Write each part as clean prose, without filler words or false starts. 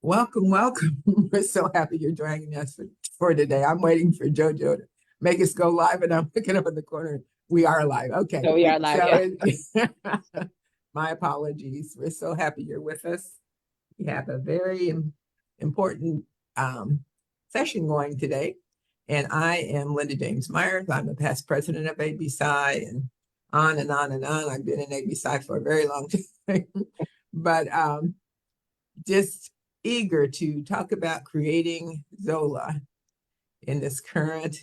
Welcome, welcome. We're so happy you're joining us for today. I'm waiting for JoJo to make us go live, and I'm looking up in the corner. We are live. Okay. So we are live, yeah. My apologies. We're so happy you're with us. We have a very important session going today. And I am Linda James Myers. I'm the past president of ABSI and on and on and on. I've been in ABSI for a very long time. But just eager to talk about creating ZOLA in this current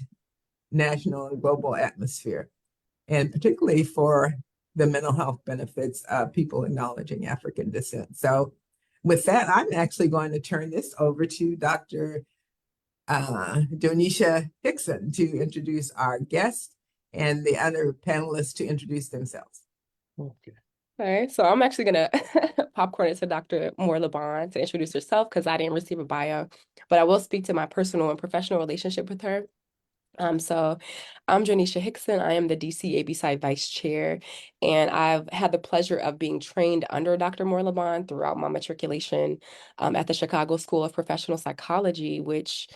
national and global atmosphere, and particularly for the mental health benefits of people acknowledging African descent. So, with that, I'm actually going to turn this over to Dr. Donisha Hickson to introduce our guest and the other panelists to introduce themselves. Okay. All right, so I'm actually gonna popcorn it to Dr. Moore-Lobban to introduce herself because I didn't receive a bio, but I will speak to my personal and professional relationship with her. So I'm Janisha Hickson. I am the DC ABSI Vice Chair, and I've had the pleasure of being trained under Dr. Moore-Lobban throughout my matriculation at the Chicago School of Professional Psychology, which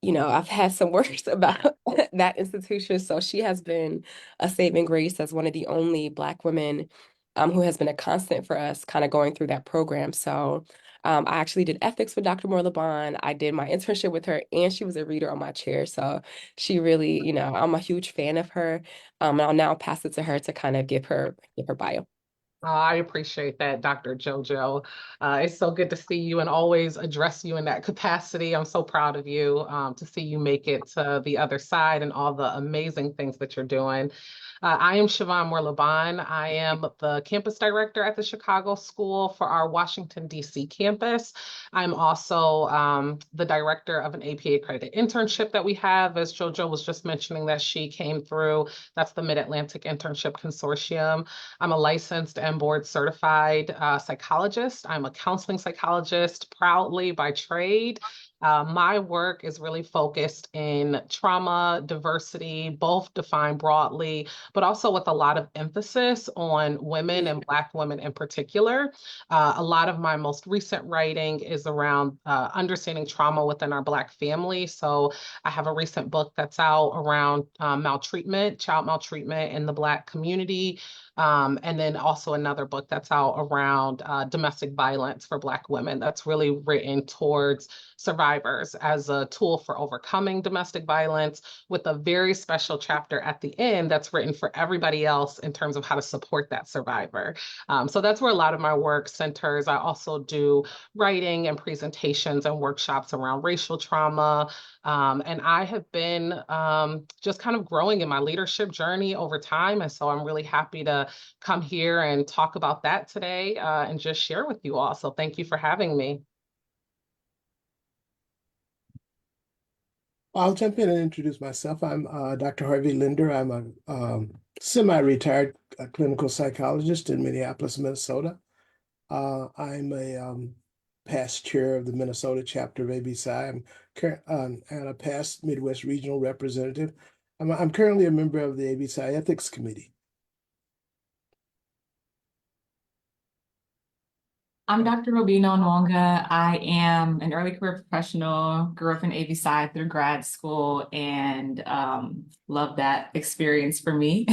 I've had some words about that institution. So she has been a saving grace as one of the only Black women who has been a constant for us kind of going through that program. So I actually did ethics with Dr. Moore-Lobban. I did my internship with her, and she was a reader on my chair. So she really, I'm a huge fan of her. And I'll now pass it to her to kind of give her bio. I appreciate that, Dr. JoJo. It's so good to see you and always address you in that capacity. I'm so proud of you to see you make it to the other side and all the amazing things that you're doing. I am Shavonne Moore-Lobban. I am the campus director at the Chicago School for our Washington, D.C. campus. I'm also the director of an APA accredited internship that we have, as JoJo was just mentioning that she came through. That's the Mid-Atlantic Internship Consortium. I'm a licensed and board certified psychologist. I'm a counseling psychologist proudly by trade. My work is really focused in trauma, diversity, both defined broadly, but also with a lot of emphasis on women and Black women in particular. A lot of my most recent writing is around understanding trauma within our Black family. So I have a recent book that's out around maltreatment, child maltreatment in the Black community. And then also another book that's out around domestic violence for Black women that's really written towards survivors as a tool for overcoming domestic violence, with a very special chapter at the end that's written for everybody else in terms of how to support that survivor. So that's where a lot of my work centers. I also do writing and presentations and workshops around racial trauma. And I have been just kind of growing in my leadership journey over time. And so I'm really happy to come here and talk about that today and just share with you all. So thank you for having me. I'll jump in and introduce myself. I'm Dr. Harvey Linder. I'm a semi-retired clinical psychologist in Minneapolis, Minnesota. I'm a past chair of the Minnesota chapter of ABSI. And a past Midwest regional representative. I'm currently a member of the ABSI Ethics Committee. I'm Dr. Robina Onwonga. I am an early career professional, grew up in ABSI through grad school, and love that experience for me.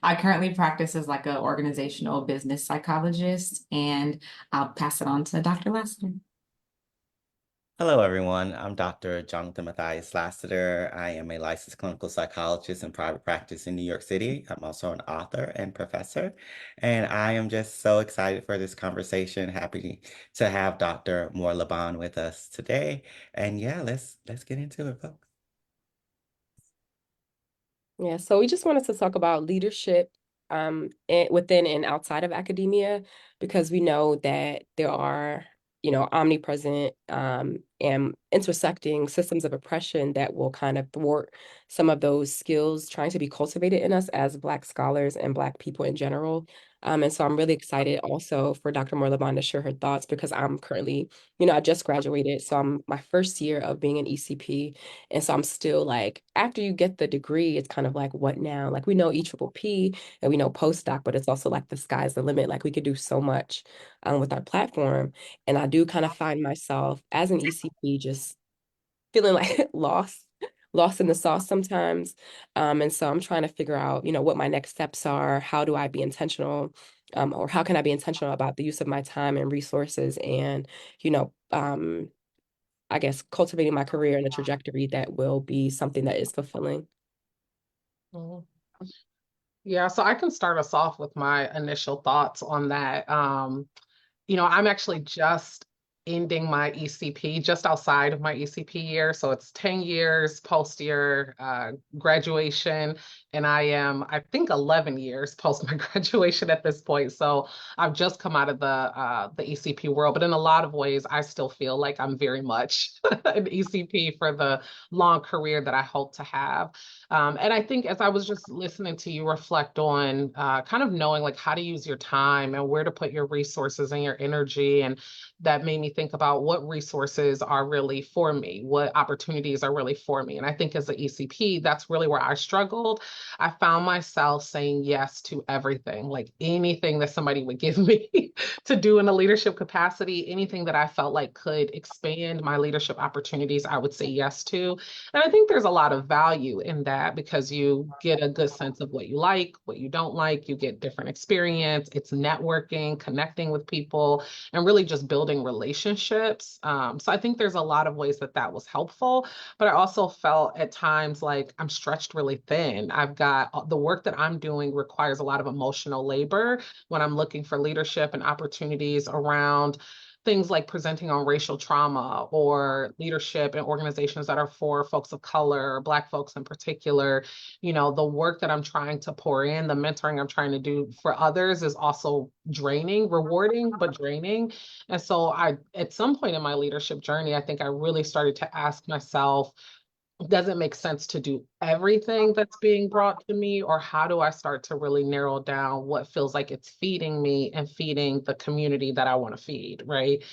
I currently practice as like an organizational business psychologist, and I'll pass it on to Dr. Lester. Hello, everyone. I'm Dr. Jonathan Matthias Lassiter. I am a licensed clinical psychologist in private practice in New York City. I'm also an author and professor, and I am just so excited for this conversation. Happy to have Dr. Moore-Lobban with us today. And yeah, let's get into it, folks. Yeah, so we just wanted to talk about leadership within and outside of academia, because we know that there are, omnipresent and intersecting systems of oppression that will kind of thwart some of those skills trying to be cultivated in us as Black scholars and Black people in general. And so I'm really excited also for Dr. Moore-Lobban to share her thoughts because I'm currently, I just graduated. So I'm my first year of being an ECP. And so I'm still like, after you get the degree, it's kind of like, what now? Like we know EPPP and we know postdoc, but it's also like the sky's the limit. Like we could do so much with our platform. And I do kind of find myself as an ECP just feeling like lost in the sauce sometimes. And so I'm trying to figure out, what my next steps are. How do I be intentional? Or how can I be intentional about the use of my time and resources and, you know, um, I guess cultivating my career in a trajectory that will be something that is fulfilling. Mhm. Yeah, so I can start us off with my initial thoughts on that. I'm actually just ending my ECP, just outside of my ECP year. So it's 10 years post year graduation. And I think, 11 years post my graduation at this point. So I've just come out of the ECP world. But in a lot of ways, I still feel like I'm very much an ECP for the long career that I hope to have. And I think as I was just listening to you reflect on kind of knowing like how to use your time and where to put your resources and your energy, and that made me think about what resources are really for me, what opportunities are really for me. And I think as an ECP, that's really where I struggled. I found myself saying yes to everything, like anything that somebody would give me to do in a leadership capacity, anything that I felt like could expand my leadership opportunities, I would say yes to. And I think there's a lot of value in that because you get a good sense of what you like, what you don't like, you get different experience, it's networking, connecting with people, and really just building relationships. So I think there's a lot of ways that that was helpful, but I also felt at times like I'm stretched really thin. I've got the work that I'm doing requires a lot of emotional labor when I'm looking for leadership and opportunities around things like presenting on racial trauma or leadership in organizations that are for folks of color, Black folks in particular. The work that I'm trying to pour in, the mentoring I'm trying to do for others is also draining, rewarding, but draining. And so at some point in my leadership journey, I think I really started to ask myself, does it make sense to do everything that's being brought to me, or how do I start to really narrow down what feels like it's feeding me and feeding the community that I want to feed, right?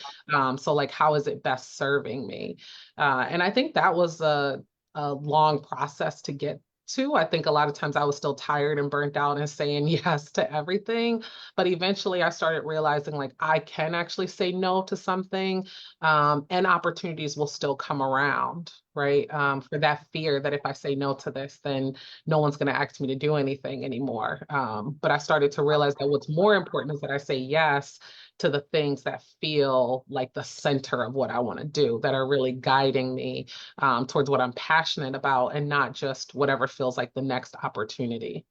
So like, how is it best serving me? And I think that was a long process to get to. I think a lot of times I was still tired and burnt out and saying yes to everything, but eventually I started realizing like I can actually say no to something, and opportunities will still come around, right? For that fear that if I say no to this, then no one's going to ask me to do anything anymore. But I started to realize that what's more important is that I say yes to the things that feel like the center of what I want to do, that are really guiding me towards what I'm passionate about, and not just whatever feels like the next opportunity.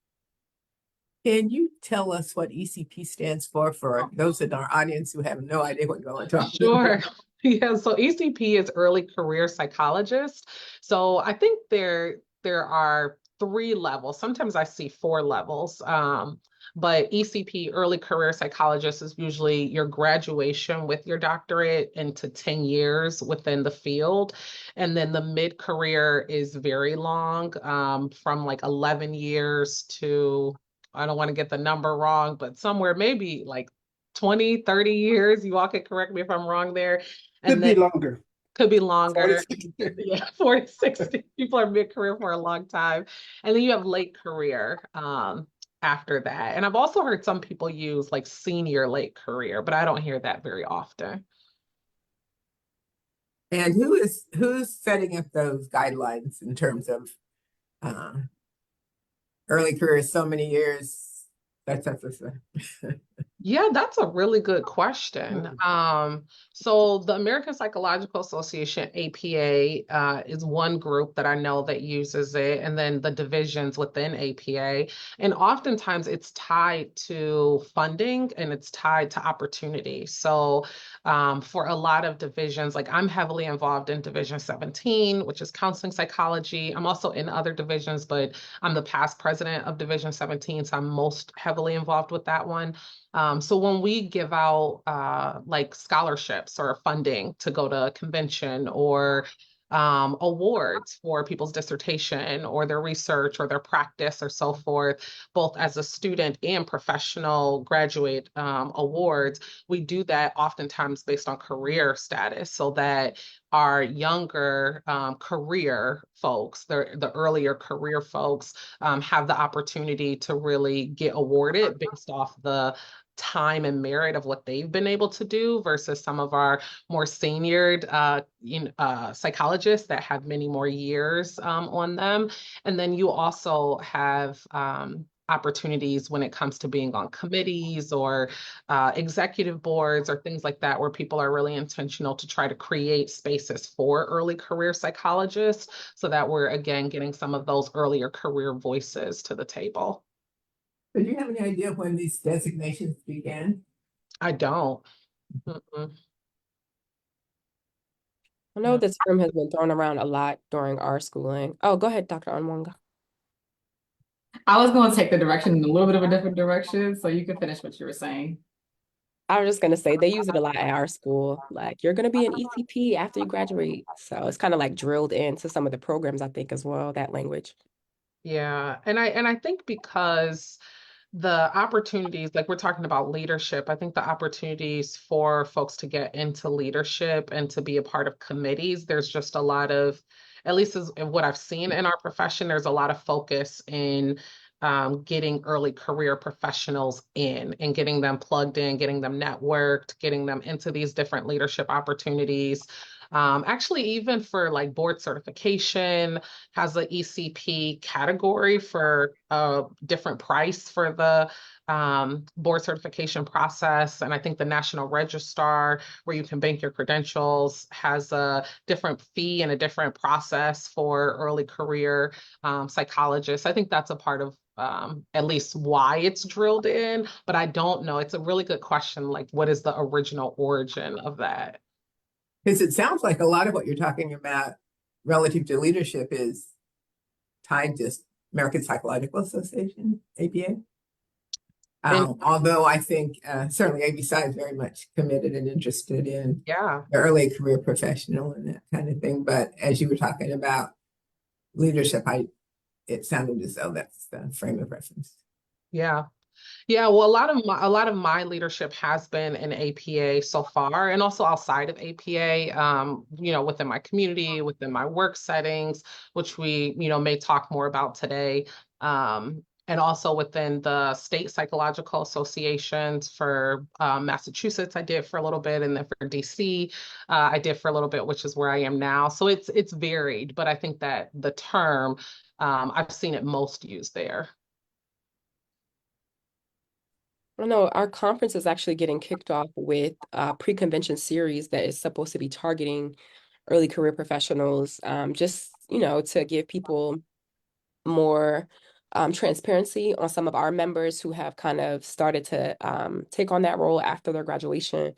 Can you tell us what ECP stands for those in our audience who have no idea what we're talking Sure. about? Yeah, so ECP is early career psychologist. So I think there are three levels. Sometimes I see four levels. But ECP, early career psychologist, is usually your graduation with your doctorate into 10 years within the field. And then the mid-career is very long, from like 11 years to, I don't want to get the number wrong, but somewhere maybe like 20, 30 years. You all can correct me if I'm wrong there. Could And be then longer. could be longer. 46. Yeah, 40, 60. People are mid-career for a long time. And then you have late career after that. And I've also heard some people use like senior late career, but I don't hear that very often. And who's setting up those guidelines in terms of uh, early career, so many years? That's. Yeah, that's a really good question. So the American Psychological Association, APA, is one group that I know that uses it, and then the divisions within APA. And oftentimes it's tied to funding and it's tied to opportunity. So for a lot of divisions, like I'm heavily involved in Division 17, which is counseling psychology. I'm also in other divisions, but I'm the past president of Division 17, so I'm most heavily involved with that one. So when we give out like scholarships or funding to go to a convention, or awards for people's dissertation or their research or their practice or so forth, both as a student and professional graduate awards. We do that oftentimes based on career status so that our younger career folks, the earlier career folks, have the opportunity to really get awarded based off the time and merit of what they've been able to do versus some of our more seniored psychologists that have many more years on them. And then you also have opportunities when it comes to being on committees or executive boards or things like that, where people are really intentional to try to create spaces for early career psychologists so that we're, again, getting some of those earlier career voices to the table. So do you have any idea when these designations began? I don't. Mm-mm. I know Yeah. this term has been thrown around a lot during our schooling. Oh, go ahead, Dr. Onwanga. I was going to take the direction in a little bit of a different direction, so you can finish what you were saying. I was just gonna say they use it a lot at our school. Like you're gonna be an ECP after you graduate. So it's kind of like drilled into some of the programs, I think, as well, that language. Yeah. And I think because the opportunities, like we're talking about leadership, I think the opportunities for folks to get into leadership and to be a part of committees, there's just a lot of, at least as in what I've seen in our profession, there's a lot of focus in getting early career professionals in and getting them plugged in, getting them networked, getting them into these different leadership opportunities. Actually, even for like board certification, has a ECP category for a different price for the board certification process. And I think the National Registrar, where you can bank your credentials, has a different fee and a different process for early career psychologists. I think that's a part of at least why it's drilled in, but I don't know. It's a really good question. Like, what is the original origin of that? Because it sounds like a lot of what you're talking about relative to leadership is tied to American Psychological Association, APA. And Although I think certainly ABSI is very much committed and interested in yeah, the early career professional and that kind of thing. But as you were talking about leadership, it sounded as though that's the frame of reference. yeah. Yeah, well, a lot of my leadership has been in APA so far, and also outside of APA, within my community, within my work settings, which we, may talk more about today. And also within the state psychological associations for Massachusetts, I did for a little bit, and then for DC, I did for a little bit, which is where I am now. So it's varied, but I think that the term, I've seen it most used there. I don't know, our conference is actually getting kicked off with a pre-convention series that is supposed to be targeting early career professionals, just, to give people more transparency on some of our members who have kind of started to take on that role after their graduation.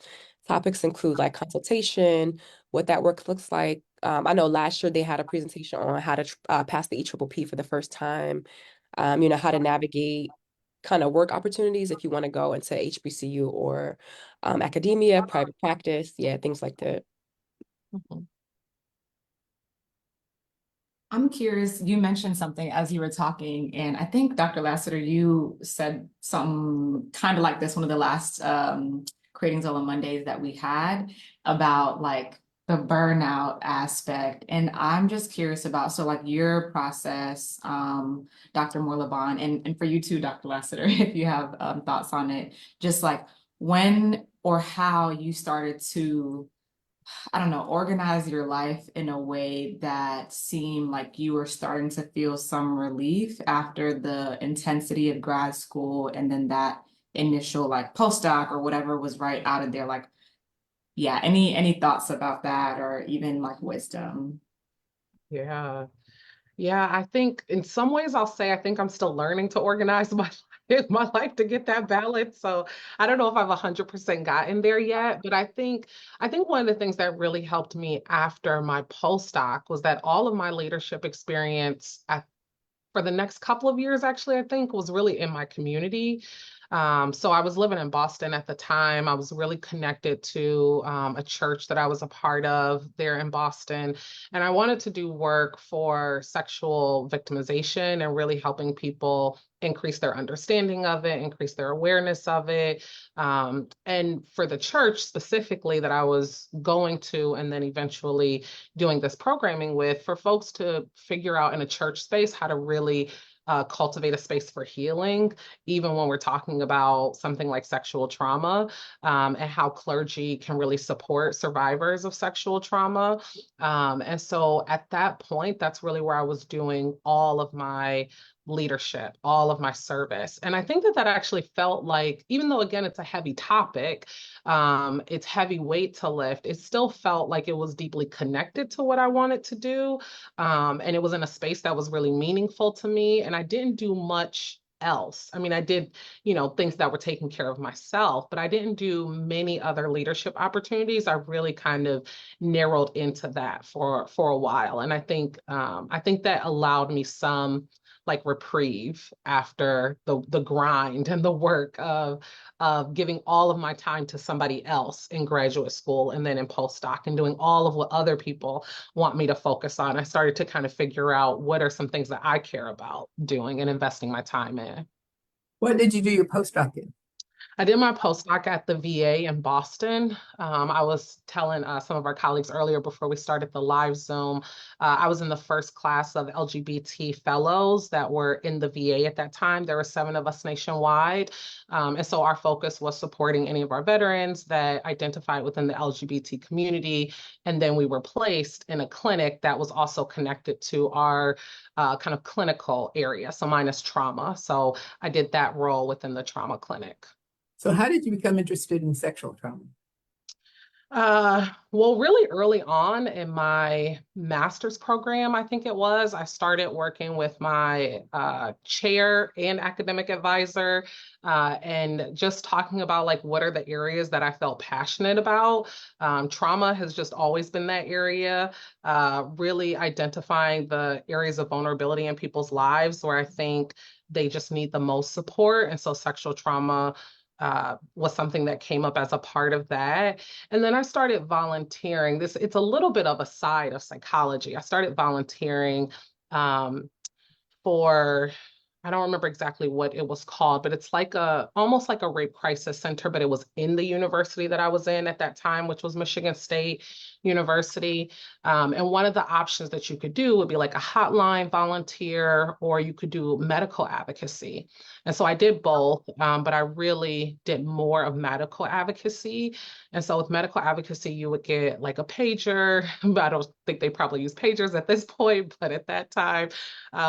Topics include like consultation, what that work looks like. I know last year they had a presentation on how to pass the EPPP for the first time, how to navigate kind of work opportunities if you want to go into HBCU or academia, private practice, yeah, things like that. Mhm. I'm curious, you mentioned something as you were talking, and I think Dr. Lassiter, you said something kind of like this, one of the last Creating ZOLA Mondays that we had about like the burnout aspect. And I'm just curious about, so like your process, Dr. Moore-Lobban, and for you too, Dr. Lassiter, if you have thoughts on it, just like when or how you started to, I don't know, organize your life in a way that seemed like you were starting to feel some relief after the intensity of grad school and then that initial like postdoc or whatever was right out of there. Like, yeah, any thoughts about that or even like wisdom? Yeah. Yeah, I think in some ways I'll say I think I'm still learning to organize my life to get that balance. So I don't know if I've 100% gotten there yet, but I think one of the things that really helped me after my postdoc was that all of my leadership experience for the next couple of years, actually, I think was really in my community. So I was living in Boston at the time. I was really connected to a church that I was a part of there in Boston. And I wanted to do work for sexual victimization and really helping people increase their understanding of it, increase their awareness of it. And for the church specifically that I was going to, and then eventually doing this programming with, for folks to figure out in a church space how to really cultivate a space for healing, even when we're talking about something like sexual trauma, and how clergy can really support survivors of sexual trauma. And so at that point, that's really where I was doing all of my leadership, all of my service. And I think that that actually felt like, even though again, it's a heavy topic, it's heavy weight to lift, it still felt like it was deeply connected to what I wanted to do. And it was in a space that was really meaningful to me. And I didn't do much else. I mean, I did, things that were taking care of myself, but I didn't do many other leadership opportunities. I really kind of narrowed into that for a while. And I think that allowed me some like reprieve after the grind and the work of giving all of my time to somebody else in graduate school and then in postdoc and doing all of what other people want me to focus on. I started to kind of figure out what are some things that I care about doing and investing my time in. What did you do your postdoc in? I did my postdoc at the VA in Boston. I was telling some of our colleagues earlier before we started the live Zoom, I was in the first class of LGBT fellows that were in the VA at that time. There were 7 of us nationwide. And so our focus was supporting any of our veterans that identified within the LGBT community. And then we were placed in a clinic that was also connected to our kind of clinical area. So mine is trauma. So I did that role within the trauma clinic. So how did you become interested in sexual trauma? Well, really early on in my master's program, I think it was, I started working with my chair and academic advisor, and just talking about like what are the areas that I felt passionate about. Trauma has just always been that area, really identifying the areas of vulnerability in people's lives where I think they just need the most support. And so sexual trauma was something that came up as a part of that. And then I started volunteering. It's a little bit of a side of psychology. I started volunteering for, I don't remember exactly what it was called, but it's like almost like a rape crisis center, but it was in the university that I was in at that time, which was Michigan State University. And one of the options that you could do would be like a hotline volunteer, or you could do medical advocacy. And so I did both, but I really did more of medical advocacy. And so with medical advocacy, you would get like a pager. I don't think they probably use pagers at this point, but at that time,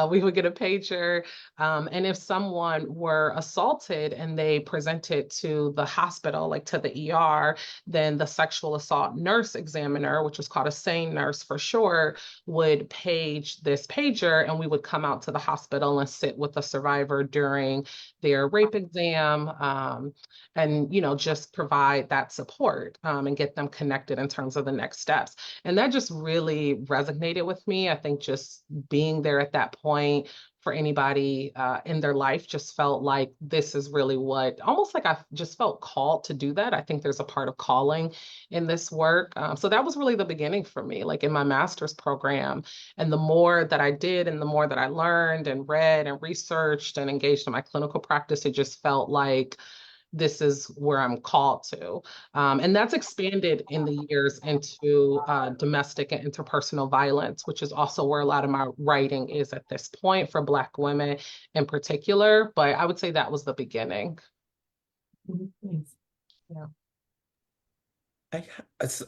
we would get a pager. And if someone were assaulted and they presented to the hospital, like to the ER, then the sexual assault nurse examiner, which was called a SANE nurse for short, would page this pager, and we would come out to the hospital and sit with the survivor during their rape exam, and just provide that support, and get them connected in terms of the next steps. And that just really resonated with me. I think just being there at that point for anybody in their life just felt like this is really what, almost like I just felt called to do that. I think there's a part of calling in this work. So that was really the beginning for me, like in my master's program. And the more that I did and the more that I learned and read and researched and engaged in my clinical practice, it just felt like this is where I'm called to. And that's expanded in the years into domestic and interpersonal violence, which is also where a lot of my writing is at this point for Black women in particular. But I would say that was the beginning. Yeah. It's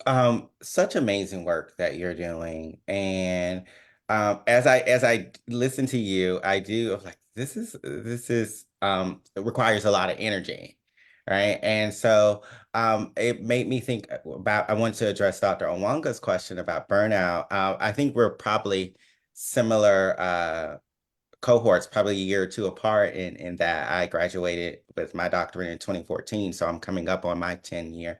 such amazing work that you're doing. And as I listen to you, I do like this is it requires a lot of energy, right? And so it made me think about, I want to address Dr. Onwanga's question about burnout. I think we're probably similar cohorts, probably a year or two apart in that I graduated with my doctorate in 2014, so I'm coming up on my 10 year.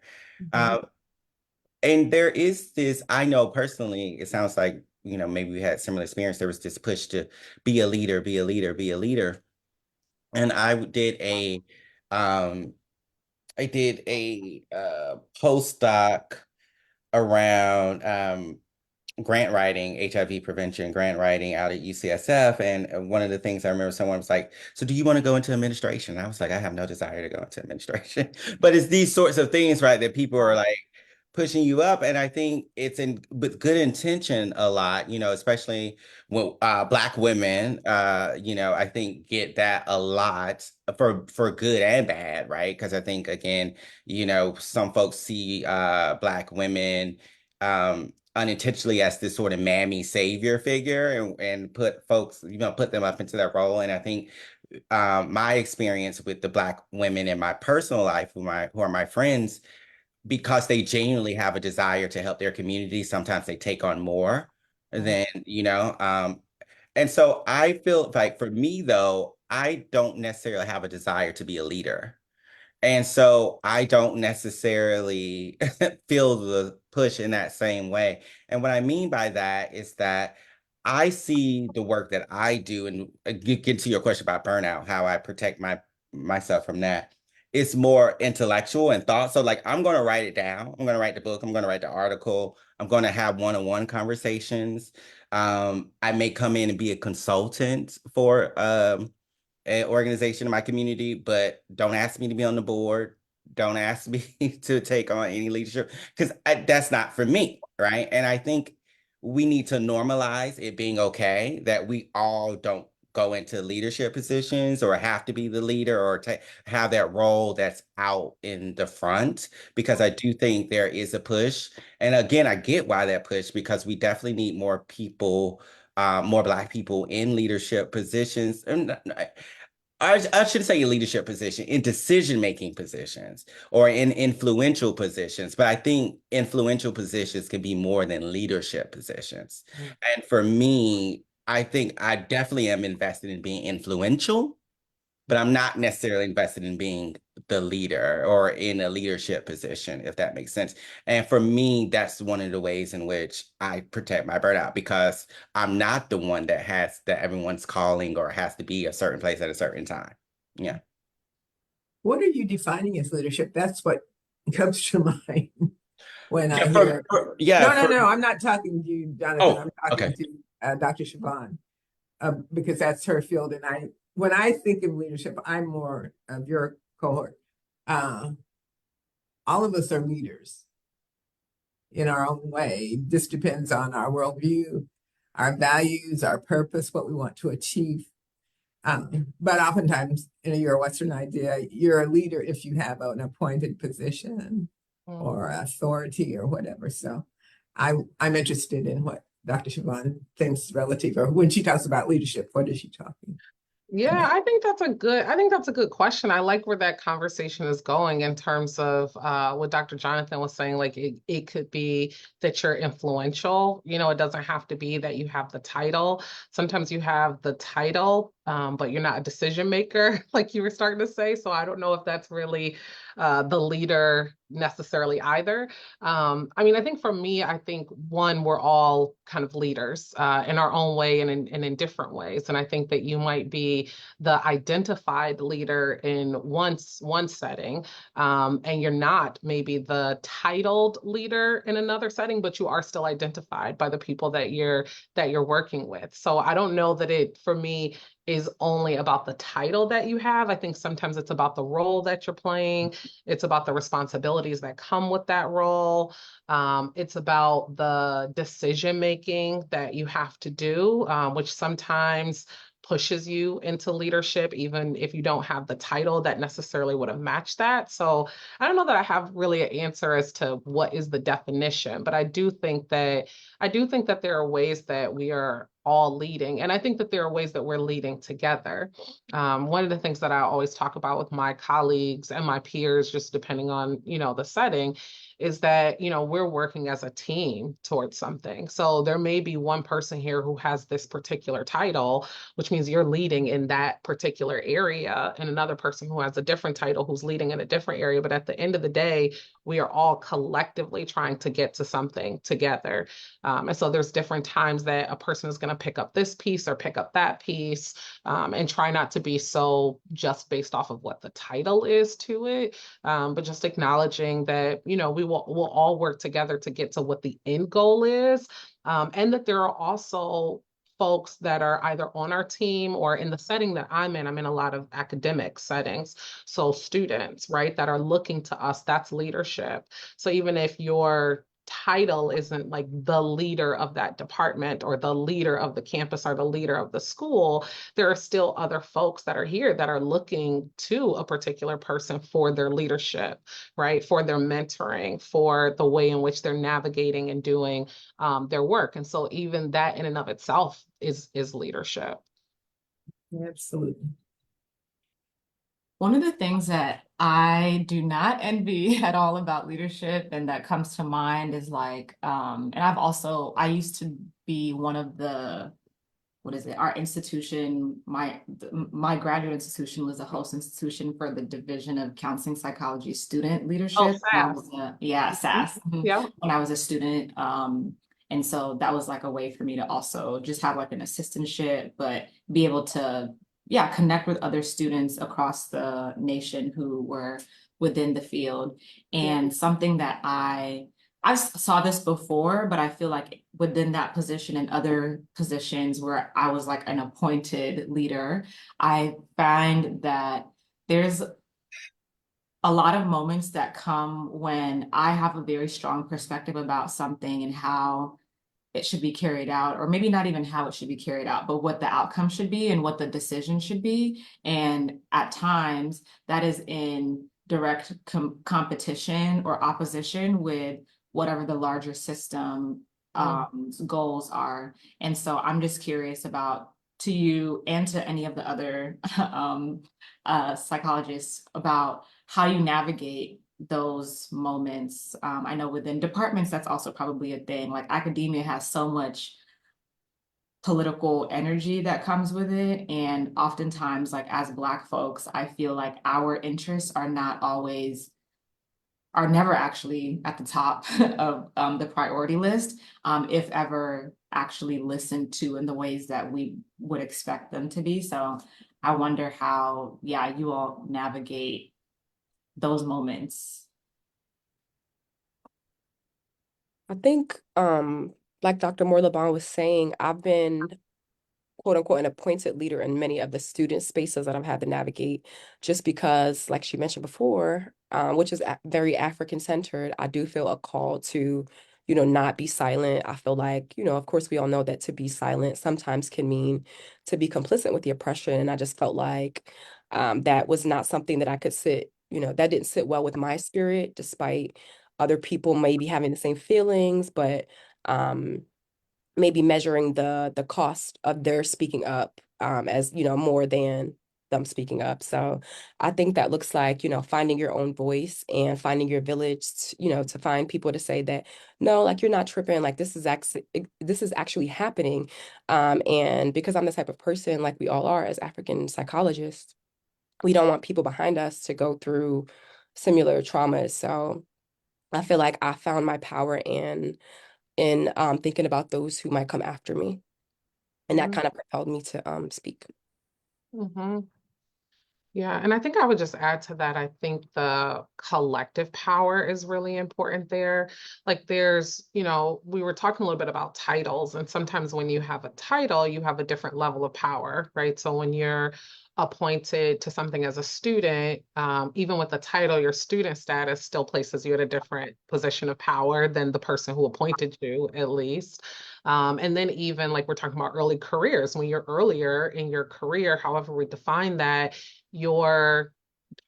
And there is this, I know personally, it sounds like, maybe we had similar experience. There was this push to be a leader, be a leader, be a leader. And I did I did a postdoc around grant writing, HIV prevention, grant writing out at UCSF. And one of the things I remember someone was like, so do you want to go into administration? And I was like, I have no desire to go into administration. But it's these sorts of things, right, that people are like pushing you up. And I think it's in with good intention a lot, especially when Black women, I think get that a lot for good and bad, right? Because I think again, some folks see Black women unintentionally as this sort of mammy savior figure and put folks, put them up into that role. And I think my experience with the Black women in my personal life, who are my friends, because they genuinely have a desire to help their community, sometimes they take on more than, and so I feel like for me though, I don't necessarily have a desire to be a leader. And so I don't necessarily feel the push in that same way. And what I mean by that is that I see the work that I do, and get to your question about burnout, how I protect myself from that. It's more intellectual and thought. So like I'm going to write it down. I'm going to write the book. I'm going to write the article. I'm going to have one-on-one conversations. I may come in and be a consultant for an organization in my community, but don't ask me to be on the board. Don't ask me to take on any leadership because that's not for me, right? And I think we need to normalize it being okay that we all don't go into leadership positions or have to be the leader or have that role that's out in the front, because I do think there is a push. And again, I get why that push, because we definitely need more people, more Black people in leadership positions. And I should say leadership position, in decision-making positions or in influential positions. But I think influential positions can be more than leadership positions. And for me, I think I definitely am invested in being influential, but I'm not necessarily invested in being the leader or in a leadership position, if that makes sense. And for me, that's one of the ways in which I protect my burnout, because I'm not the one that everyone's calling or has to be a certain place at a certain time. Yeah. What are you defining as leadership? That's what comes to mind when I Yeah, hear. No, I'm not talking to you, Jonathan. I'm talking okay. to Dr. Shavonne, because that's her field. And when I think of leadership, I'm more of your cohort. All of us are leaders in our own way. This depends on our worldview, our values, our purpose, what we want to achieve. But oftentimes, in your Western idea, you're a leader if you have an appointed position or authority or whatever. So I'm interested in what Dr. Shavonne thinks relative, or when she talks about leadership, what is she talking Yeah, about? I think that's a good question. I like where that conversation is going in terms of what Dr. Jonathan was saying. Like it could be that you're influential. It doesn't have to be that you have the title. Sometimes you have the title, but you're not a decision maker, like you were starting to say. So I don't know if that's really the leader necessarily either. I think for me, I think one, we're all kind of leaders in our own way and in different ways. And I think that you might be the identified leader in one setting, and you're not maybe the titled leader in another setting, but you are still identified by the people that you're working with. So I don't know that it, for me, is only about the title that you have. I think sometimes it's about the role that you're playing. It's about the responsibilities that come with that role. It's about the decision making that you have to do, which sometimes pushes you into leadership, even if you don't have the title that necessarily would have matched that. So I don't know that I have really an answer as to what is the definition, but I do think that there are ways that we are all leading, and I think that there are ways that we're leading together. One of the things that I always talk about with my colleagues and my peers, just depending on the setting, is that we're working as a team towards something. So there may be one person here who has this particular title, which means you're leading in that particular area, and another person who has a different title who's leading in a different area. But at the end of the day, we are all collectively trying to get to something together. And so there's different times that a person is going to pick up this piece or pick up that piece, and try not to be so just based off of what the title is to it, but just acknowledging that, we'll all work together to get to what the end goal is, and that there are also folks that are either on our team or in the setting that I'm in a lot of academic settings. So students, right, that are looking to us, that's leadership. So even if your title isn't like the leader of that department or the leader of the campus or the leader of the school, there are still other folks that are here that are looking to a particular person for their leadership, right? For their mentoring, for the way in which they're navigating and doing their work. And so even that in and of itself is leadership. Absolutely. One of the things that I do not envy at all about leadership and that comes to mind is like, and I used to be one of the, our institution, my graduate institution was a host institution for the Division of Counseling Psychology Student Leadership. SAS. SAS. Yeah. When I was a student. And so that was like a way for me to also just have like an assistantship, but be able to, connect with other students across the nation who were within the field. And something that I saw this before, but I feel like within that position and other positions where I was like an appointed leader, I find that there's a lot of moments that come when I have a very strong perspective about something and how it should be carried out, or maybe not even how it should be carried out, but what the outcome should be and what the decision should be. And at times that is in direct competition or opposition with whatever the larger system goals are. And so I'm just curious about, to you and to any of the other psychologists, about how you navigate those moments. I know within departments, that's also probably a thing. Like academia has so much political energy that comes with it. And oftentimes, like as Black folks, I feel like our interests are never actually at the top of the priority list, if ever actually listened to in the ways that we would expect them to be. So I wonder how, you all navigate those moments. I think, like Dr. Moore-Lobban was saying, I've been quote unquote an appointed leader in many of the student spaces that I've had to navigate, just because, like she mentioned before, which is very African centered, I do feel a call to, not be silent. I feel like, of course, we all know that to be silent sometimes can mean to be complicit with the oppression. And I just felt like that was not something that I could that didn't sit well with my spirit, despite other people maybe having the same feelings, but maybe measuring the cost of their speaking up as more than them speaking up. So I think that looks like finding your own voice and finding your village, to find people to say that no, like you're not tripping, like this is actually happening. And because I'm the type of person, like we all are as African psychologists, we don't want people behind us to go through similar traumas. So I feel like I found my power in thinking about those who might come after me. And that kind of propelled me to speak. Mm-hmm. Yeah, and I think I would just add to that, I think the collective power is really important there. Like we were talking a little bit about titles, and sometimes when you have a title, you have a different level of power, right? So when you're appointed to something as a student, even with the title, your student status still places you at a different position of power than the person who appointed you, at least. And then even like we're talking about early careers, when you're earlier in your career, however we define that, your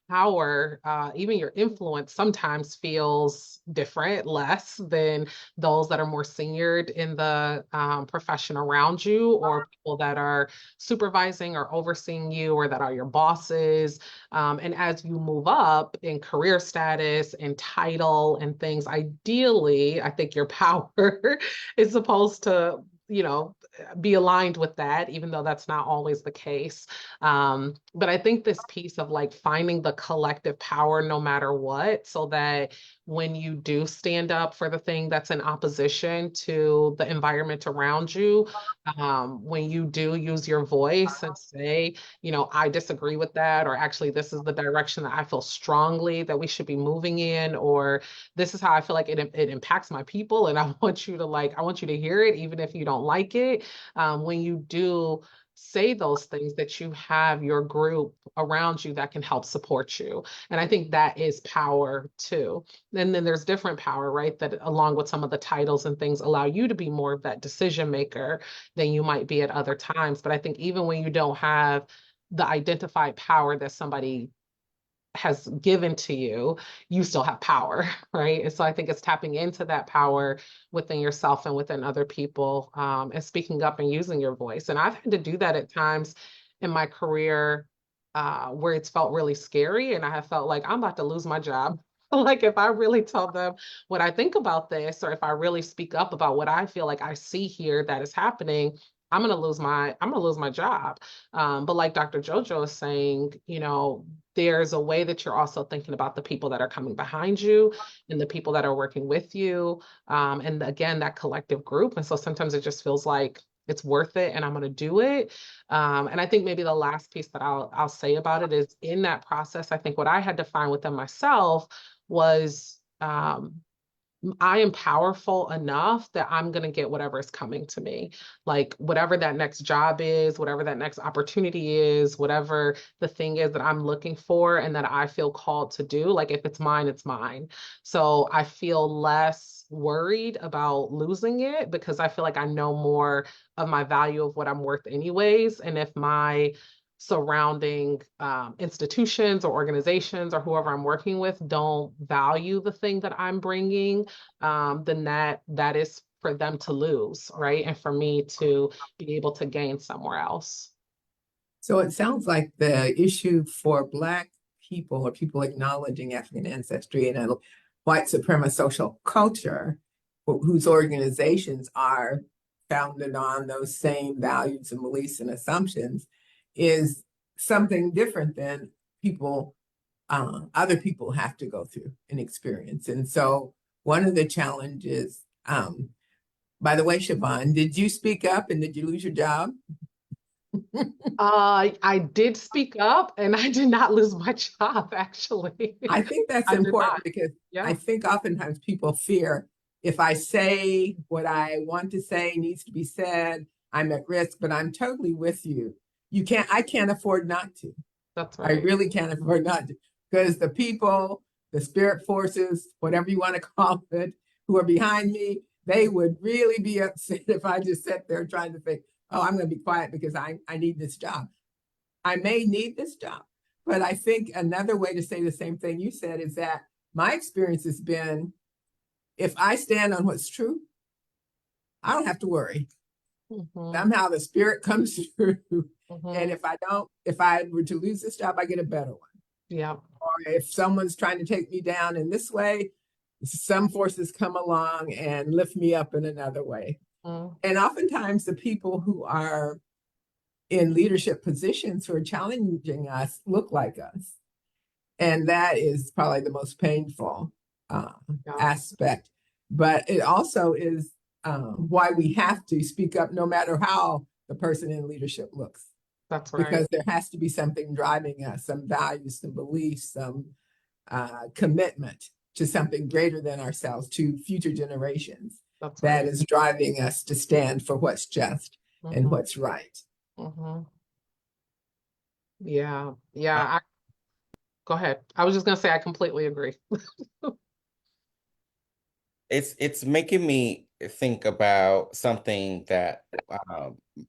power, even your influence sometimes feels different, less than those that are more seniored in the profession around you, or people that are supervising or overseeing you, or that are your bosses. And as you move up in career status and title and things, ideally, I think your power is supposed to be aligned with that, even though that's not always the case. But I think this piece of like finding the collective power no matter what, so that when you do stand up for the thing that's in opposition to the environment around you, when you do use your voice and say, you know, I disagree with that, or actually, this is the direction that I feel strongly that we should be moving in, or this is how I feel like it impacts my people. And I want you to I want you to hear it, even if you don't like it. When you do say those things, that you have your group around you that can help support you. And I think that is power too. And then there's different power, right? That along with some of the titles and things allow you to be more of that decision maker than you might be at other times. But I think even when you don't have the identified power that somebody has given to you, you still have power, right? And so I think it's tapping into that power within yourself and within other people, and speaking up and using your voice. And I've had to do that at times in my career, where it's felt really scary, and I have felt like I'm about to lose my job. Like if I really tell them what I think about this, or if I really speak up about what I feel like I see here that is happening, I'm gonna lose my job. But like Dr. Jojo is saying, you know, there's a way that you're also thinking about the people that are coming behind you and the people that are working with you. And again, that collective group. And so sometimes it just feels like it's worth it and I'm going to do it. And I think maybe the last piece that I'll say about it is, in that process, I think what I had to find within myself was, I am powerful enough that I'm going to get whatever is coming to me. Like whatever that next job is, whatever that next opportunity is, whatever the thing is that I'm looking for and that I feel called to do, like if it's mine, it's mine. So I feel less worried about losing it, because I feel like I know more of my value of what I'm worth anyways. And if my surrounding institutions or organizations or whoever I'm working with don't value the thing that I'm bringing, then that is for them to lose, right? And for me to be able to gain somewhere else. So it sounds like the issue for Black people, or people acknowledging African ancestry in a white supremacist social culture, whose organizations are founded on those same values and beliefs and assumptions, is something different than other people have to go through and experience. And so one of the challenges, by the way, Shavonne, did you speak up and did you lose your job? I did speak up and I did not lose my job, actually. I think that's I did important not. because I Yeah, think oftentimes people fear, if I say what I want to say needs to be said, I'm at risk, but I'm totally with you. I can't afford not to. that's I right. really can't afford not to, because the people, the spirit forces, whatever you want to call it, who are behind me, they would really be upset if I just sat there trying to think, oh, I'm going to be quiet because I need this job. I may need this job. But I think another way to say the same thing you said is that my experience has been, if I stand on what's true, I don't have to worry. Mhm, Somehow the spirit comes through. And mhm. if I were to lose this job, I get a better one. Yeah. Or if someone's trying to take me down in this way, some forces come along and lift me up in another way. Mm. And oftentimes the people who are in leadership positions who are challenging us look like us. And that is probably the most painful Yeah, aspect. But it also is why we have to speak up no matter how the person in leadership looks, that's right. because there has to be something driving us, some values, some beliefs, some commitment to something greater than ourselves, to future generations, That's that right. is driving us to stand for what's just and Mhm, what's right. mhm. Yeah. Yeah. Uh, Go ahead. I was just gonna say I completely agree. It's making me think about something that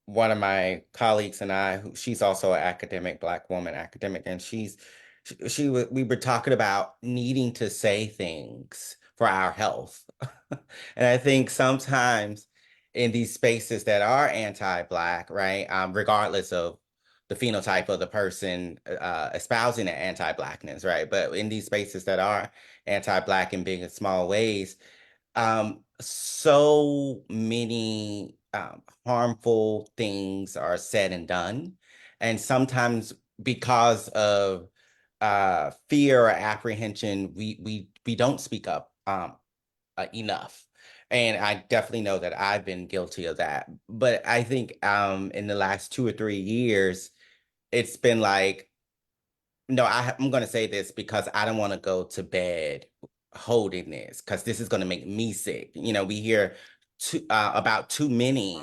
one of my colleagues and I, she's also an academic, Black woman academic, and we were talking about needing to say things for our health. And I think sometimes in these spaces that are anti-Black, right, regardless of the phenotype of the person espousing the anti-Blackness, right, but in these spaces that are anti-Black in big and small ways, so many harmful things are said and done. And sometimes because of fear or apprehension, we don't speak up enough. And I definitely know that I've been guilty of that. But I think in the last 2 or 3 years, it's been like, no, I'm going to say this because I don't want to go to bed holding this because this is going to make me sick. We hear about too many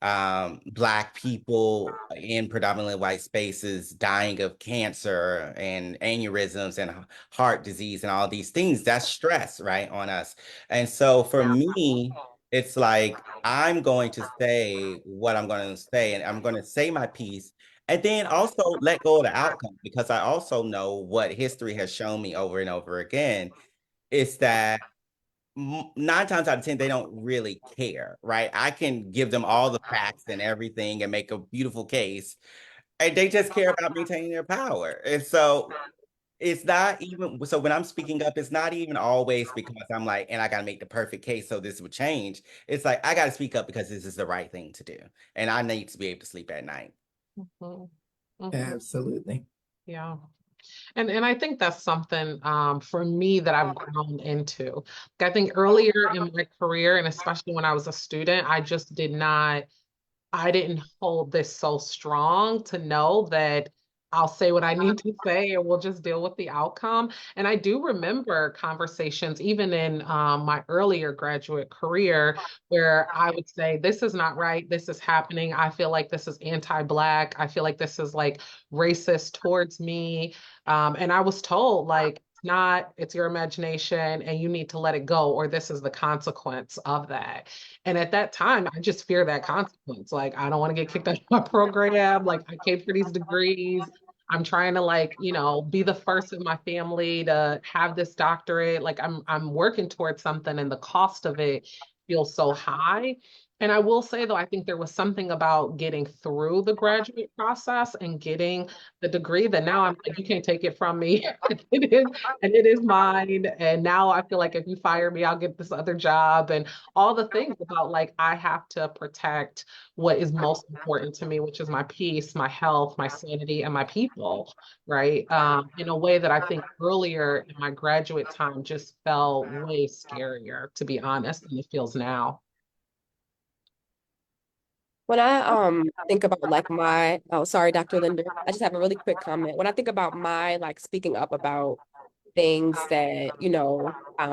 Black people in predominantly white spaces dying of cancer and aneurysms and heart disease and all these things. That's stress, right, on us. And so for me, it's like I'm going to say what I'm going to say, and I'm going to say my piece, and then also let go of the outcome because I also know what history has shown me over and over again is that 9 times out of 10, they don't really care, right? I can give them all the facts and everything and make a beautiful case, and they just care about maintaining their power. And so it's not even, so when I'm speaking up, it's not even always because I'm like, and I got to make the perfect case so this would change. It's like, I got to speak up because this is the right thing to do. And I need to be able to sleep at night. Mhm. Mhm. Absolutely. Yeah. And I think that's something for me that I've grown into. Like, I think earlier in my career, and especially when I was a student, I didn't hold this so strong to know that I'll say what I need to say and we'll just deal with the outcome. And I do remember conversations, even in my earlier graduate career, where I would say, this is not right. This is happening. I feel like this is anti-Black. I feel like this is like racist towards me. And I was told, like, it's not, it's your imagination and you need to let it go, or this is the consequence of that. And at that time, I just fear that consequence. Like, I don't want to get kicked out of my program. Like, I came for these degrees. I'm trying to, like, be the first in my family to have this doctorate. Like, I'm working towards something, and the cost of it feels so high. And I will say, though, I think there was something about getting through the graduate process and getting the degree that now I'm like, you can't take it from me. It is mine. And now I feel like if you fire me, I'll get this other job. And all the things about, like, I have to protect what is most important to me, which is my peace, my health, my sanity, and my people, right? In a way that I think earlier in my graduate time just felt way scarier, to be honest, than it feels now. When I think about like my oh sorry, Dr. Linder, I just have a really quick comment. When I think about my like speaking up about things that,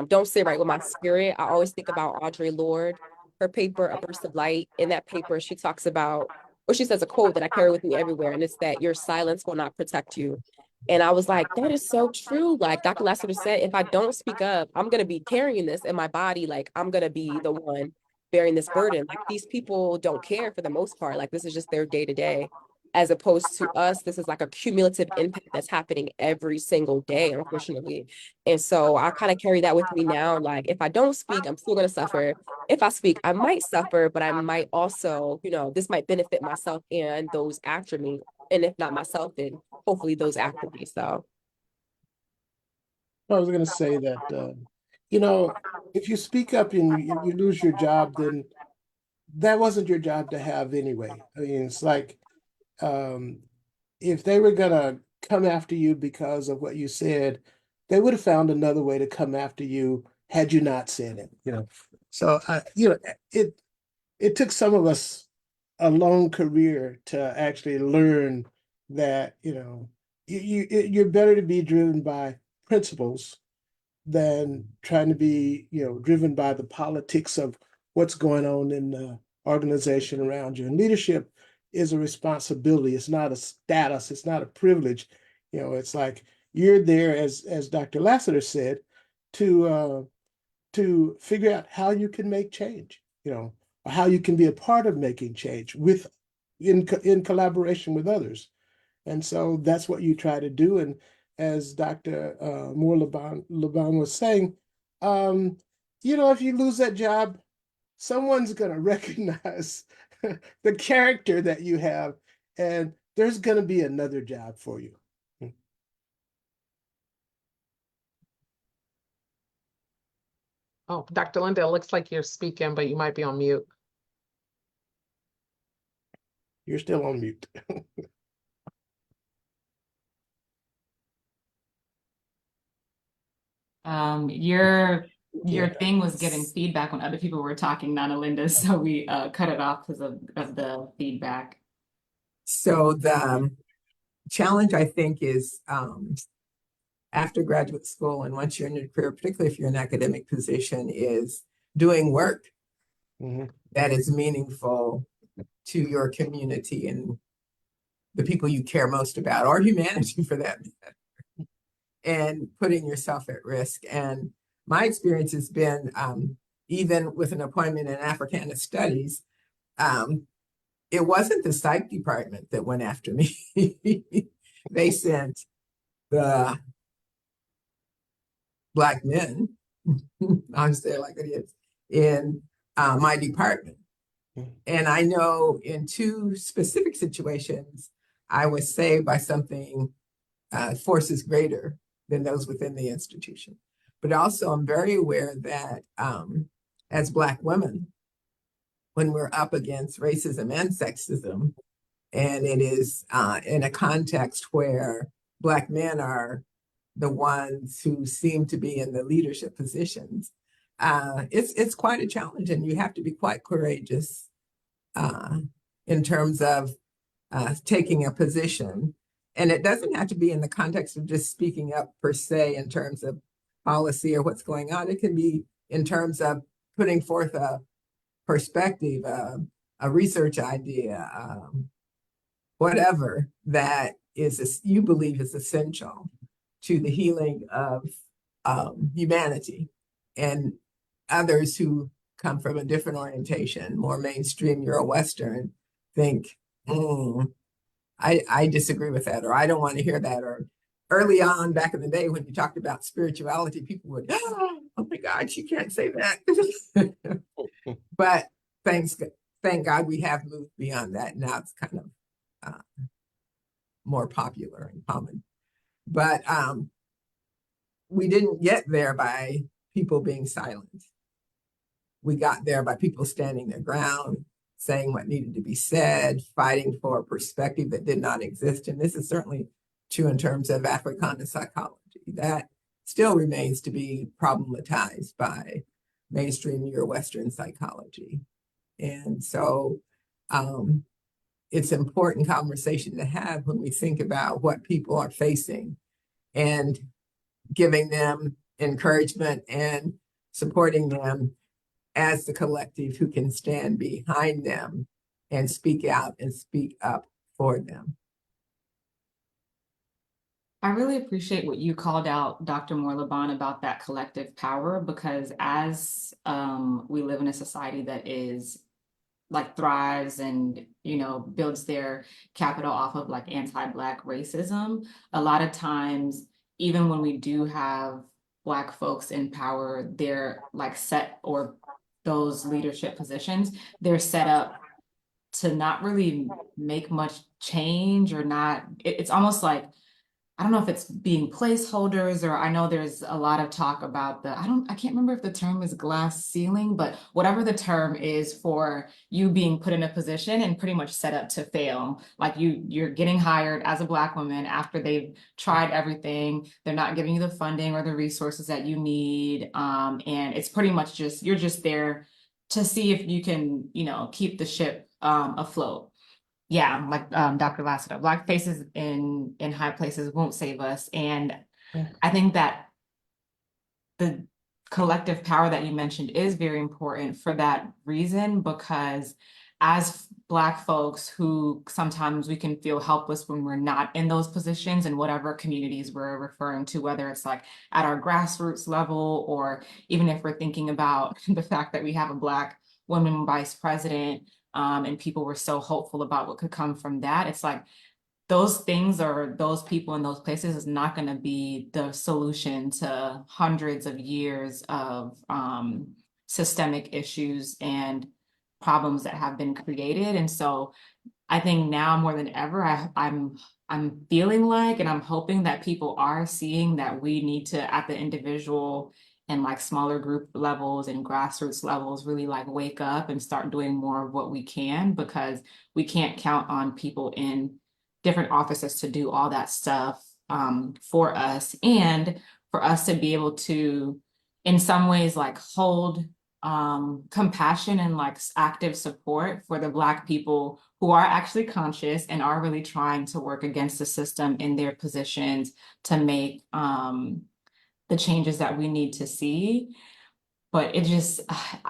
don't sit right with my spirit, I always think about Audre Lorde, her paper, A Burst of Light. In that paper, she talks about, or she says a quote that I carry with me everywhere, and it's that your silence will not protect you. And I was like, that is so true. Like Dr. Lassiter said, if I don't speak up, I'm going to be carrying this in my body. Like I'm going to be the one bearing this burden. Like these people don't care for the most part. Like this is just their day to day. As opposed to us, this is like a cumulative impact that's happening every single day, unfortunately. And so I kind of carry that with me now. Like if I don't speak, I'm still going to suffer. If I speak, I might suffer, but I might also, this might benefit myself and those after me. And if not myself, then hopefully those after me. So I was going to say that, you know, if you speak up and you lose your job, then that wasn't your job to have anyway. I mean, it's like um, if they were going to come after you because of what you said, they would have found another way to come after you had you not said it. So, it took some of us a long career to actually learn that, you're better to be driven by principles than trying to be, driven by the politics of what's going on in the organization around you. And leadership is a responsibility. It's not a status. It's not a privilege. It's like you're there, as Dr. Lassiter said, to figure out how you can make change. Or how you can be a part of making change in collaboration with others. And so that's what you try to do. And as Dr. Moore-Lobban was saying, if you lose that job, someone's going to recognize the character that you have, and there's going to be another job for you. Oh, Dr. Linda, it looks like you're speaking, but you might be on mute. You're still on mute. Your Yeah. thing was getting feedback when other people were talking, Nana Linda, so we cut it off because of the feedback. So the challenge, I think, is after graduate school and once you're in your career, particularly if you're in an academic position, is doing work Mhm. that is meaningful to your community and the people you care most about, or humanity for that matter, and putting yourself at risk. And my experience has been, even with an appointment in Africana Studies, it wasn't the psych department that went after me. They sent the Black men, I'll say it like it is, in my department. And I know in two specific situations, I was saved by something forces greater than those within the institution. But also, I'm very aware that as Black women, when we're up against racism and sexism, and it is in a context where Black men are the ones who seem to be in the leadership positions, it's quite a challenge, and you have to be quite courageous in terms of taking a position. And it doesn't have to be in the context of just speaking up per se in terms of policy or what's going on. It can be in terms of putting forth a perspective, a research idea, whatever that is you believe is essential to the healing of humanity. And others who come from a different orientation, more mainstream Euro-Western, think, I disagree with that, or I don't want to hear that. Or early on, back in the day, when you talked about spirituality, people would, oh my God, you can't say that. But thank God we have moved beyond that. Now it's kind of more popular and common. But we didn't get there by people being silent. We got there by people standing their ground, saying what needed to be said, fighting for a perspective that did not exist. And this is certainly true in terms of Africana psychology. That still remains to be problematized by mainstream Euro-Western psychology. And so it's an important conversation to have when we think about what people are facing and giving them encouragement and supporting them as the collective who can stand behind them and speak out and speak up for them. I really appreciate what you called out, Dr. Moore-Lobban, about that collective power, because as we live in a society that is like thrives and, you know, builds their capital off of like anti-Black racism, a lot of times, even when we do have Black folks in power, they're like set, or those leadership positions, they're set up to not really make much change, or not, it's almost like, I don't know if it's being placeholders, or I know there's a lot of talk about I can't remember if the term is glass ceiling, but whatever the term is for you being put in a position and pretty much set up to fail. Like you're getting hired as a Black woman after they've tried everything. They're not giving you the funding or the resources that you need. And it's pretty much just, you're just there to see if you can, you know, keep the ship afloat. Yeah, like Dr. Lassiter, Black faces in high places won't save us. And I think that the collective power that you mentioned is very important for that reason, because as Black folks who sometimes we can feel helpless when we're not in those positions in whatever communities we're referring to, whether it's like at our grassroots level, or even if we're thinking about the fact that we have a Black woman vice president, and people were so hopeful about what could come from that. It's like those things, or those people in those places, is not going to be the solution to hundreds of years of systemic issues and problems that have been created. And so I think now more than ever, I'm feeling like, and I'm hoping that people are seeing that we need to, at the individual and like smaller group levels and grassroots levels really like wake up and start doing more of what we can, because we can't count on people in different offices to do all that stuff for us, and for us to be able to in some ways like hold compassion and like active support for the Black people who are actually conscious and are really trying to work against the system in their positions to make the changes that we need to see. But it just,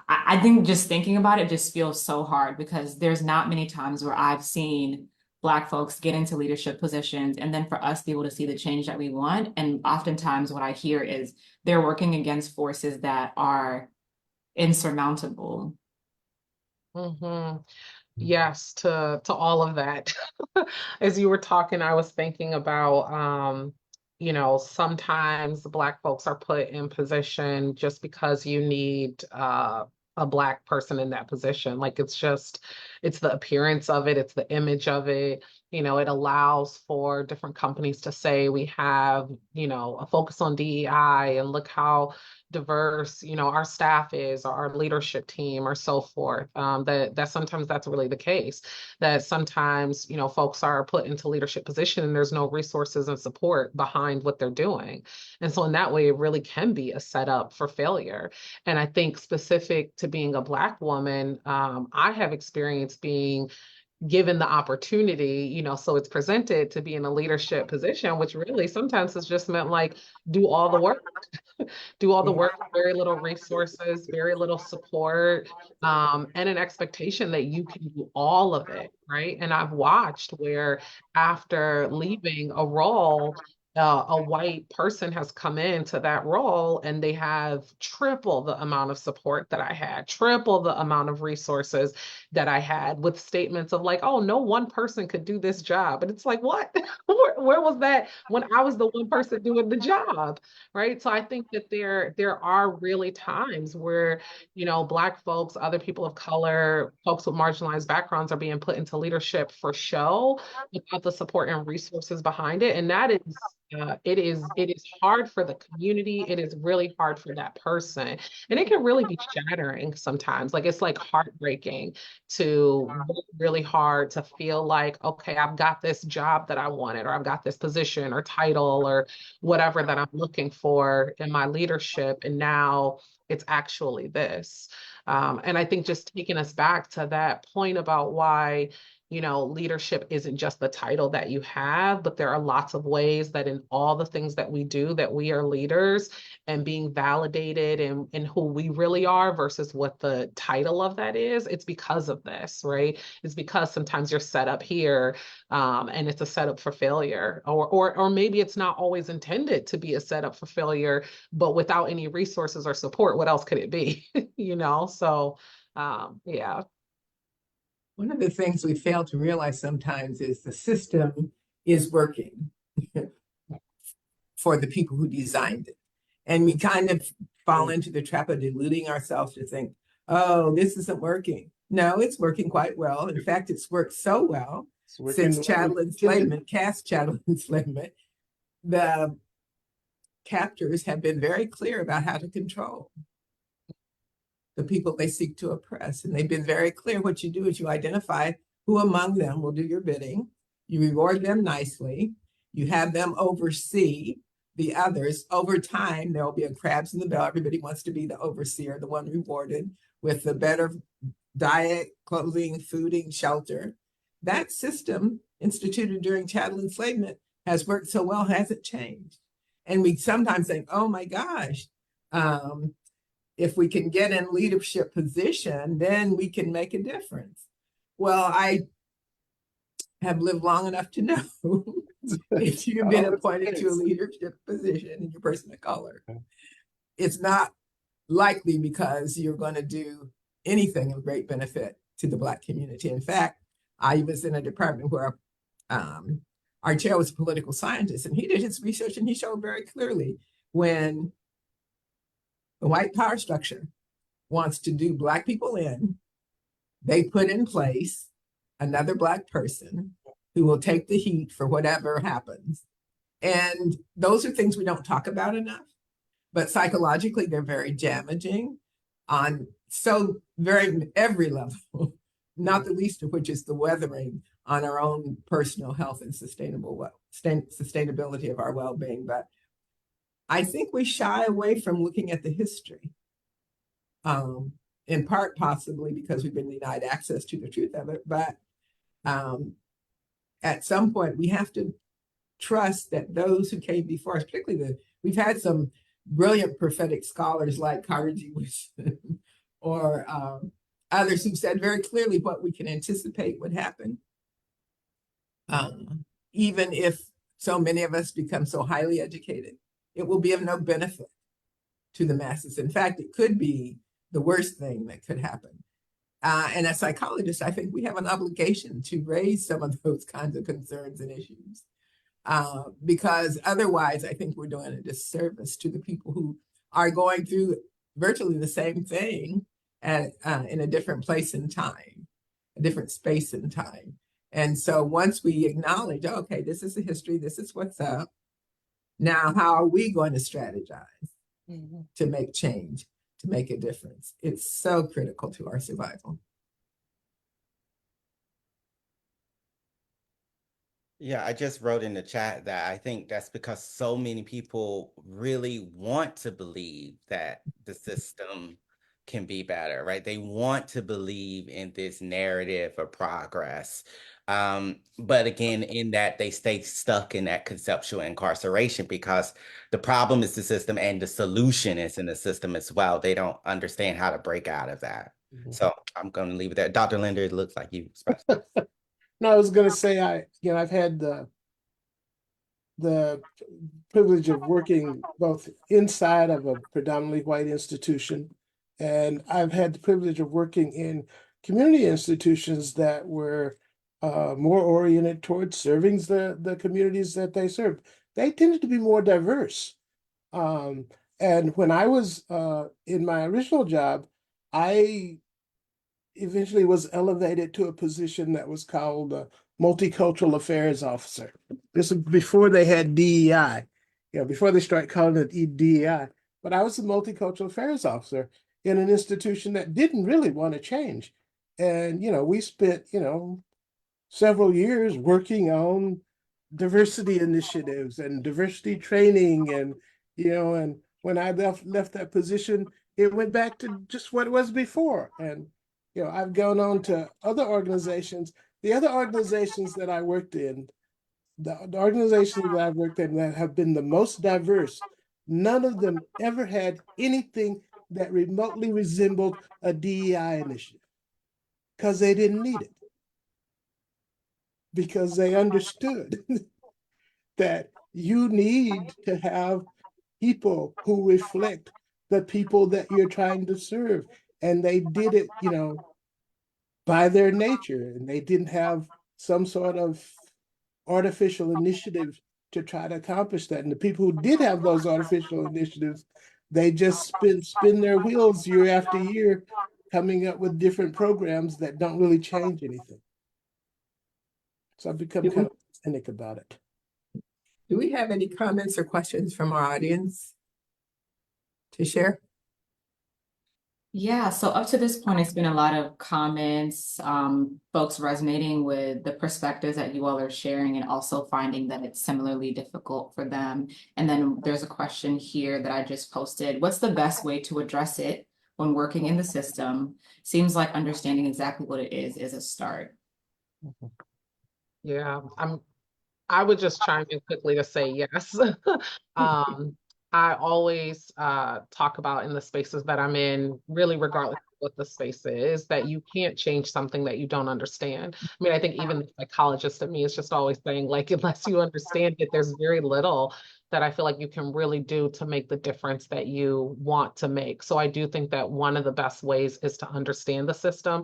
I think just thinking about it just feels so hard, because there's not many times where I've seen Black folks get into leadership positions and then for us to be able to see the change that we want. And oftentimes what I hear is they're working against forces that are insurmountable. Mhm. Yes, to all of that. As you were talking, I was thinking about sometimes Black folks are put in position just because you need a Black person in that position. Like it's the appearance of it, it's the image of it. It allows for different companies to say we have, a focus on DEI and look how diverse, our staff is, or our leadership team, or so forth. That sometimes that's really the case. That sometimes, folks are put into leadership position and there's no resources and support behind what they're doing. And so in that way, it really can be a setup for failure. And I think specific to being a Black woman, I have experienced being given the opportunity, so it's presented to be in a leadership position, which really sometimes has just meant like do all the work do all the work, very little resources, very little support, and an expectation that you can do all of it, right? And I've watched where after leaving a role, a white person has come into that role and they have triple the amount of support that I had, triple the amount of resources that I had, with statements of like, oh, no one person could do this job. And it's like, what? Where was that when I was the one person doing the job? Right. So I think that there are really times where, Black folks, other people of color, folks with marginalized backgrounds are being put into leadership for show without the support and resources behind it. And that is it is hard for the community. It is really hard for that person. And it can really be shattering sometimes. Like it's like heartbreaking to work really hard to feel like, okay, I've got this job that I wanted, or I've got this position or title or whatever that I'm looking for in my leadership. And now it's actually this. And I think just taking us back to that point about why, leadership isn't just the title that you have, but there are lots of ways that in all the things that we do, that we are leaders, and being validated in who we really are versus what the title of that is. It's because of this, right? It's because sometimes you're set up here, and it's a setup for failure, or maybe it's not always intended to be a setup for failure, but without any resources or support, what else could it be? So yeah. One of the things we fail to realize sometimes is the system is working for the people who designed it. And we kind of fall into the trap of deluding ourselves to think, oh, this isn't working. No, it's working quite well. In fact, it's worked so well since chattel enslavement, caste chattel enslavement. The captors have been very clear about how to control the people they seek to oppress. And they've been very clear. What you do is you identify who among them will do your bidding. You reward them nicely. You have them oversee the others. Over time, there will be a crabs in the barrel. Everybody wants to be the overseer, the one rewarded with the better diet, clothing, fooding, shelter. That system, instituted during chattel enslavement, has worked so well, hasn't changed. And we sometimes think, oh my gosh, if we can get in leadership position, then we can make a difference. Well, I have lived long enough to know if you've been appointed to a leadership position and you're a person of color, it's not likely because you're going to do anything of great benefit to the Black community. In fact, I was in a department where our chair was a political scientist, and he did his research and he showed very clearly when the white power structure wants to do Black people in, they put in place another Black person who will take the heat for whatever happens. And those are things we don't talk about enough. but psychologically, they're very damaging on every level, not the least of which is the weathering on our own personal health and sustainability of our well-being. But I think we shy away from looking at the history, in part possibly because we've been denied access to the truth of it. But at some point, we have to trust that those who came before us, particularly we've had some brilliant prophetic scholars like Carter G. Woodson or others who've said very clearly what we can anticipate would happen. Even if so many of us become so highly educated, it will be of no benefit to the masses. In fact, it could be the worst thing that could happen. And as psychologists, I think we have an obligation to raise some of those kinds of concerns and issues. Because otherwise, I think we're doing a disservice to the people who are going through virtually the same thing in a different place and time, a different space and time. And so once we acknowledge, okay, this is the history, this is what's up. Now, how are we going to strategize to make change, to make a difference? It's so critical to our survival. Yeah, I just wrote in the chat that I think that's because so many people really want to believe that the system can be better, right? They want to believe in this narrative of progress. But again, in that they stay stuck in that conceptual incarceration because the problem is the system and the solution is in the system as well. They don't understand how to break out of that. So I'm going to leave it there. Dr. Linder, it looks like you expressed. No, I was going to say, I've had the privilege of working both inside of a predominantly white institution, and I've had the privilege of working in community institutions that were more oriented towards serving the communities that they served. They tended to be more diverse. And when I was in my original job, I eventually was elevated to a position that was called multicultural affairs officer. This was before they had DEI, before they started calling it DEI. But I was a multicultural affairs officer in an institution that didn't really want to change. And, we spent, several years working on diversity initiatives and diversity training and when I left that position, it went back to just what it was before. And I've gone on to other organizations. The other organizations that I worked in, the organizations that I've worked in that have been the most diverse, none of them ever had anything that remotely resembled a DEI initiative because they didn't need it. Because they understood that you need to have people who reflect the people that you're trying to serve. And they did it, by their nature. And they didn't have some sort of artificial initiative to try to accomplish that. And the people who did have those artificial initiatives, they just spin their wheels year after year, coming up with different programs that don't really change anything. So I've become kind of cynic about it. Do we have any comments or questions from our audience to share? Yeah, so up to this point, it's been a lot of comments, folks resonating with the perspectives that you all are sharing and also finding that it's similarly difficult for them. And then there's a question here that I just posted. What's the best way to address it when working in the system? Seems like understanding exactly what it is a start. Yeah, I would just chime in quickly to say yes. I always talk about in the spaces that I'm in, really regardless of what the space is, that you can't change something that you don't understand. I mean, I think even the psychologist in me is just always saying, like, unless you understand it, there's very little that I feel like you can really do to make the difference that you want to make. So I do think that one of the best ways is to understand the system.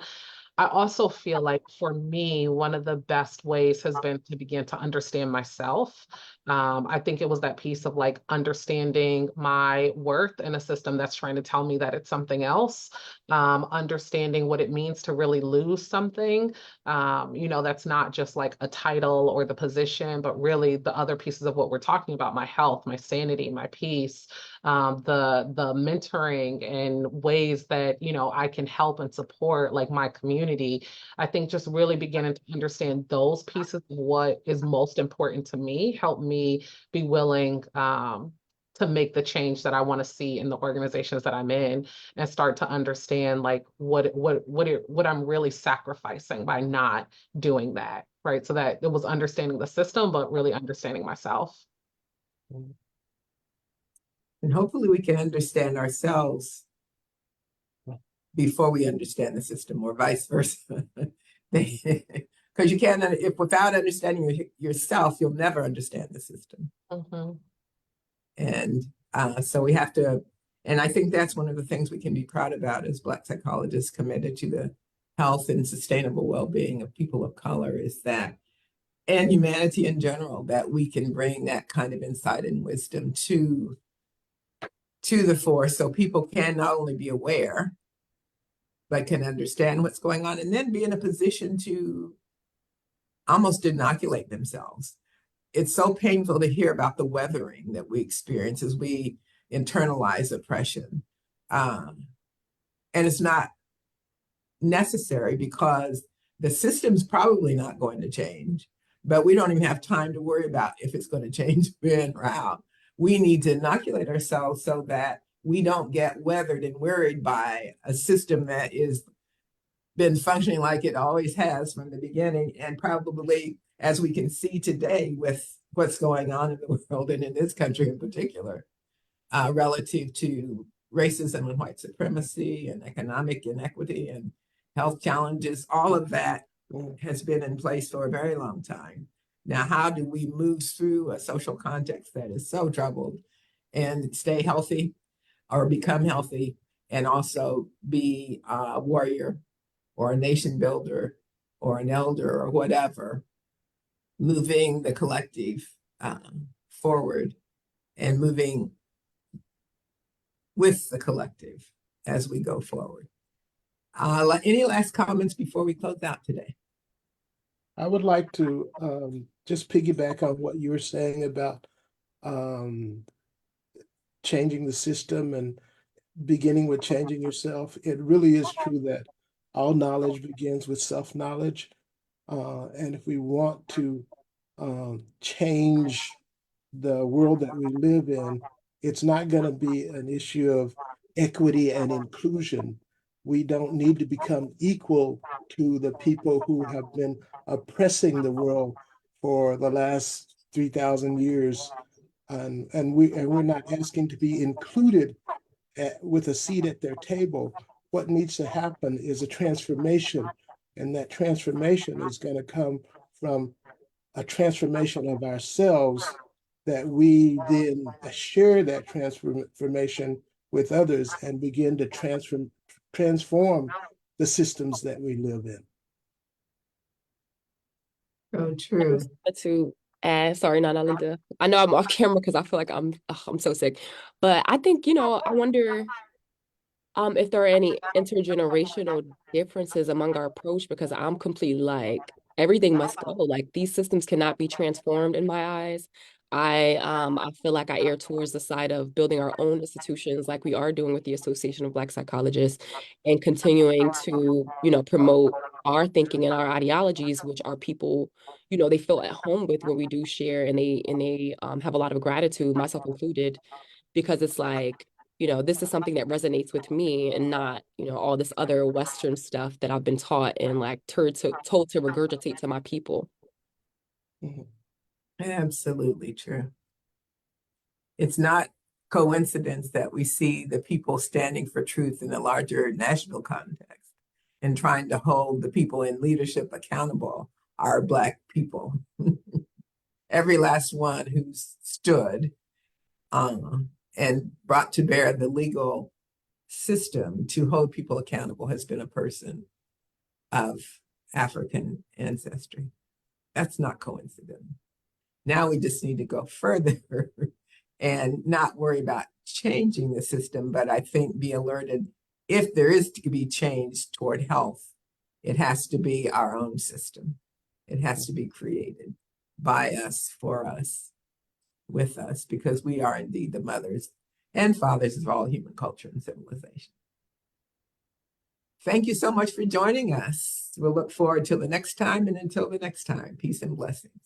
I also feel like for me, one of the best ways has been to begin to understand myself. I think it was that piece of like understanding my worth in a system that's trying to tell me that it's something else. understanding what it means to really lose something. That's not just like a title or the position, but really the other pieces of what we're talking about, my health, my sanity, my peace, the mentoring and ways that, I can help and support like my community. I think just really beginning to understand those pieces of what is most important to me help me be willing to make the change that I want to see in the organizations that I'm in, and start to understand like what I'm really sacrificing by not doing that, right? So that it was understanding the system, but really understanding myself. And hopefully we can understand ourselves before we understand the system, or vice versa. Because you can't, if without understanding yourself, you'll never understand the system. Mhm. And so we have to, and I think that's one of the things we can be proud about as Black psychologists committed to the health and sustainable well-being of people of color, is that, and humanity in general, that we can bring that kind of insight and wisdom to the fore, so people can not only be aware, but can understand what's going on, and then be in a position to almost inoculate themselves. It's so painful to hear about the weathering that we experience as we internalize oppression. And it's not necessary, because the system's probably not going to change, but we don't even have time to worry about if it's going to change when or how. We need to inoculate ourselves so that we don't get weathered and worried by a system that is been functioning like it always has from the beginning, and probably, as we can see today with what's going on in the world and in this country in particular, relative to racism and white supremacy and economic inequity and health challenges, all of that has been in place for a very long time. Now, how do we move through a social context that is so troubled and stay healthy, or become healthy, and also be a warrior or a nation builder or an elder or whatever, moving the collective forward and moving with the collective as we go forward. Any last comments before we close out today? I would like to just piggyback on what you were saying about changing the system and beginning with changing yourself. It really is true that all knowledge begins with self-knowledge. And if we want to change the world that we live in, it's not going to be an issue of equity and inclusion. We don't need to become equal to the people who have been oppressing the world for the last 3,000 years. And we're not asking to be included with a seat at their table. What needs to happen is a transformation, and that transformation is going to come from a transformation of ourselves, that we then share that transformation with others and begin to transform the systems that we live in. So true. To add, sorry, Nana Linda. I know I'm off camera because I feel like I'm so sick. But I think, I wonder if there are any intergenerational differences among our approach, because I'm completely like, everything must go. Like, these systems cannot be transformed in my eyes. I feel like I err towards the side of building our own institutions, like we are doing with the Association of Black Psychologists, and continuing to, promote our thinking and our ideologies, which our people, they feel at home with when we do share, and they have a lot of gratitude, myself included, because it's like, this is something that resonates with me, and not, all this other Western stuff that I've been taught and like told to regurgitate to my people. Absolutely true. It's not coincidence that we see the people standing for truth in a larger national context and trying to hold the people in leadership accountable are Black people. Every last one who's stood and brought to bear the legal system to hold people accountable has been a person of African ancestry. That's not coincidence. Now we just need to go further and not worry about changing the system, but I think be alerted if there is to be change toward health, it has to be our own system. It has to be created by us, for us, with us, because we are indeed the mothers and fathers of all human culture and civilization. Thank you so much for joining us. We'll look forward to the next time, and until the next time, peace and blessings.